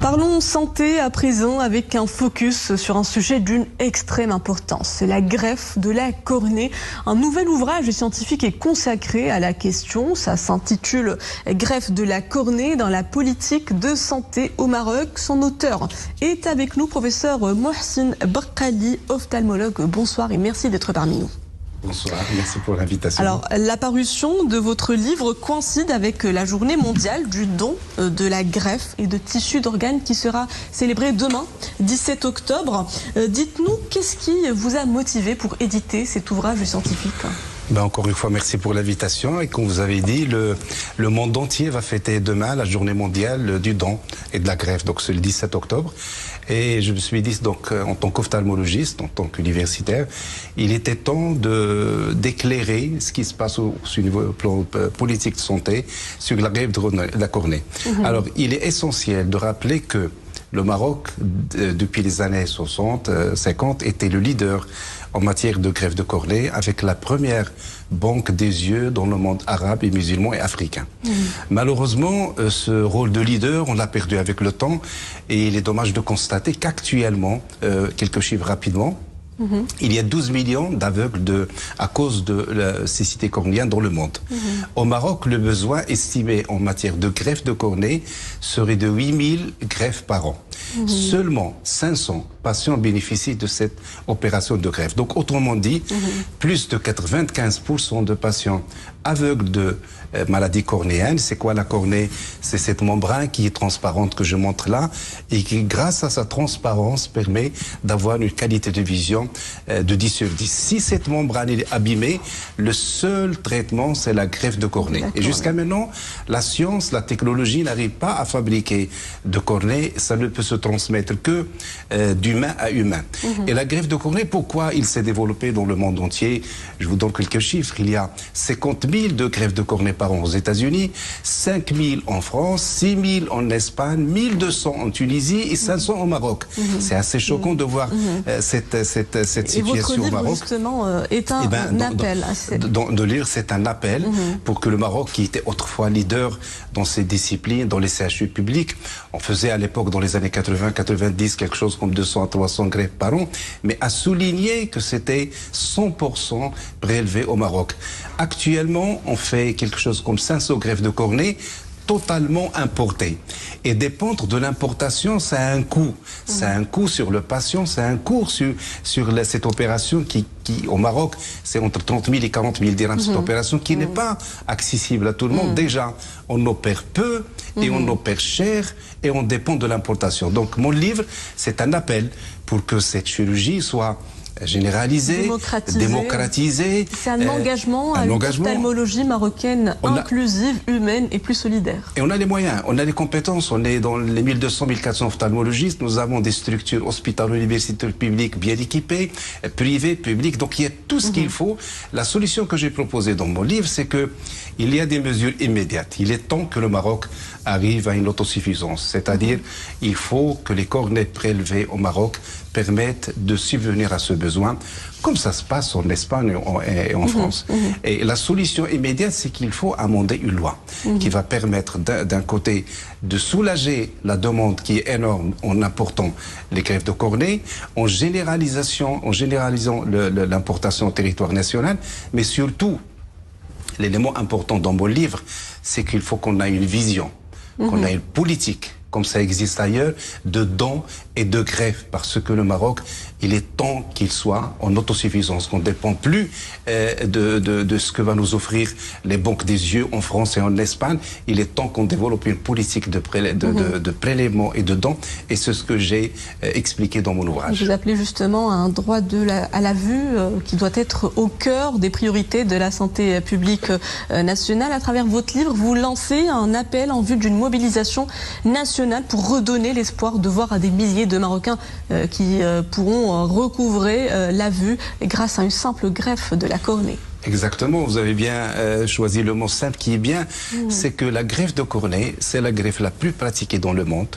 Parlons santé à présent avec un focus sur un sujet d'une extrême importance. C'est la greffe de la cornée. Un nouvel ouvrage scientifique est consacré à la question. Ça s'intitule « Greffe de la cornée dans la politique de santé au Maroc ». Son auteur est avec nous, professeur Mohsin Barkali, ophtalmologue. Bonsoir et merci d'être parmi nous. Bonsoir, merci pour l'invitation. Alors, la parution de votre livre coïncide avec la journée mondiale du don de la greffe et de tissus d'organes qui sera célébrée demain, 17 octobre. Dites-nous, qu'est-ce qui vous a motivé pour éditer cet ouvrage scientifique ? Encore une fois, merci pour l'invitation. Et comme vous avez dit, le monde entier va fêter demain la journée mondiale du don et de la greffe. Donc c'est le 17 octobre. Et je me suis dit, donc, en tant qu'ophtalmologiste, en tant qu'universitaire, il était temps d'éclairer ce qui se passe au niveau plan politique de santé sur la greffe de la cornée. Alors, il est essentiel de rappeler que le Maroc, depuis les années 60, 50, était le leader en matière de greffe de cornée, avec la première banque des yeux dans le monde arabe et musulman et africain. Malheureusement, ce rôle de leader, on l'a perdu avec le temps, et il est dommage de constater qu'actuellement, quelques chiffres rapidement, il y a 12 millions d'aveugles à cause de la cécité cornéenne dans le monde. Au Maroc, le besoin estimé en matière de greffe de cornée serait de 8000 greffes par an. Seulement 500 patients bénéficient de cette opération de greffe. Donc, autrement dit, plus de 95% de patients aveugles de maladie cornéenne. C'est quoi la cornée? C'est cette membrane qui est transparente que je montre là et qui, grâce à sa transparence, permet d'avoir une qualité de vision de 10 sur 10. Si cette membrane est abîmée, le seul traitement, c'est la greffe de cornée. Et jusqu'à maintenant, la science, la technologie n'arrive pas à fabriquer de cornée. Ça ne peut se transmettre que d'humain à humain. Et la greffe de cornée, pourquoi il s'est développé dans le monde entier? Je vous donne quelques chiffres. Il y a 50 000 de greffes de cornée par an aux États-Unis, 5 000 en France, 6 000 en Espagne, 1 200 en Tunisie et 500 au Maroc. C'est assez choquant de voir cette situation au Maroc. Et votre livre, justement, est un appel. De lire, c'est un appel pour que le Maroc, qui était autrefois leader dans ces disciplines, dans les CHU publics, on faisait à l'époque, dans les années 80-90, quelque chose comme 200 à 300 greffes par an, mais à souligner que c'était 100% prélevé au Maroc. Actuellement, on fait quelque chose comme 500 greffes de cornée totalement importées. Et dépendre de l'importation, ça a un coût. Ça a un coût sur le patient, ça a un coût sur cette opération qui, au Maroc, c'est entre 30 000 et 40 000 dirhams, cette opération qui n'est pas accessible à tout le monde. Déjà, on opère peu et on opère cher et on dépend de l'importation. Donc, mon livre, c'est un appel pour que cette chirurgie soit généralisée, démocratisée. C'est un engagement à l'ophtalmologie marocaine inclusive, humaine et plus solidaire. Et on a les moyens, on a les compétences, on est dans les 1200-1400 ophtalmologistes, nous avons des structures hospitalo-universitaires publiques bien équipées, privées, publiques, donc il y a tout ce qu'il faut. La solution que j'ai proposée dans mon livre, c'est que il y a des mesures immédiates. Il est temps que le Maroc arrive à une autosuffisance, c'est-à-dire il faut que les cornées prélevées au Maroc permettent de subvenir à ce besoin, comme ça se passe en Espagne et en France. Et la solution immédiate, c'est qu'il faut amender une loi qui va permettre d'un côté de soulager la demande qui est énorme en important les greffes de cornée, en généralisant l'importation au territoire national, mais surtout, l'élément important dans mon livre, c'est qu'il faut qu'on ait une vision, qu'on ait une politique, comme ça existe ailleurs, de dons et de greffes, parce que le Maroc, il est temps qu'il soit en autosuffisance, qu'on ne dépend plus de ce que va nous offrir les banques des yeux en France et en Espagne. Il est temps qu'on développe une politique de prélèvement et de dons, et c'est ce que j'ai expliqué dans mon ouvrage. Vous appelez justement un droit à la vue qui doit être au cœur des priorités de la santé publique nationale. À travers votre livre, vous lancez un appel en vue d'une mobilisation nationale pour redonner l'espoir de voir à des milliers de Marocains qui pourront recouvrer la vue grâce à une simple greffe de la cornée. Exactement, vous avez bien choisi le mot simple qui est bien, c'est que la greffe de cornée, c'est la greffe la plus pratiquée dans le monde.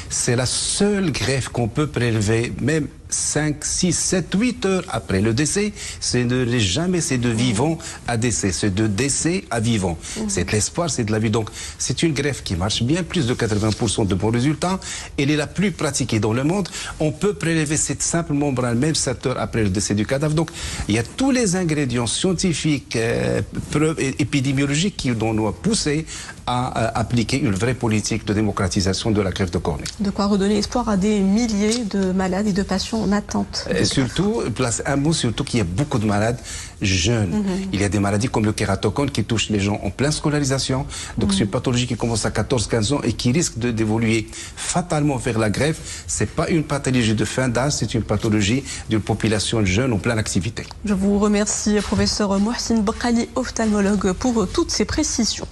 C'est la seule greffe qu'on peut prélever, même 5, 6, 7, 8 heures après le décès. Ce n'est jamais c'est de vivant à décès, c'est de décès à vivant. C'est de l'espoir, c'est de la vie. Donc c'est une greffe qui marche bien, plus de 80% de bons résultats. Elle est la plus pratiquée dans le monde. On peut prélever cette simple membrane même 7 heures après le décès du cadavre. Donc il y a tous les ingrédients scientifiques, preuves épidémiologiques qui nous ont poussé à appliquer une vraie politique de démocratisation de la greffe de cornée. De quoi redonner espoir à des milliers de malades et de patients en attente. Et surtout, place un mot, surtout qu'il y a beaucoup de malades jeunes. Il y a des maladies comme le kératocone qui touchent les gens en pleine scolarisation. Donc c'est une pathologie qui commence à 14-15 ans et qui risque d'évoluer fatalement vers la greffe. C'est pas une pathologie de fin d'âge, c'est une pathologie d'une population jeune en pleine activité. Je vous remercie, professeur Mohsin Bqali, ophtalmologue, pour toutes ces précisions.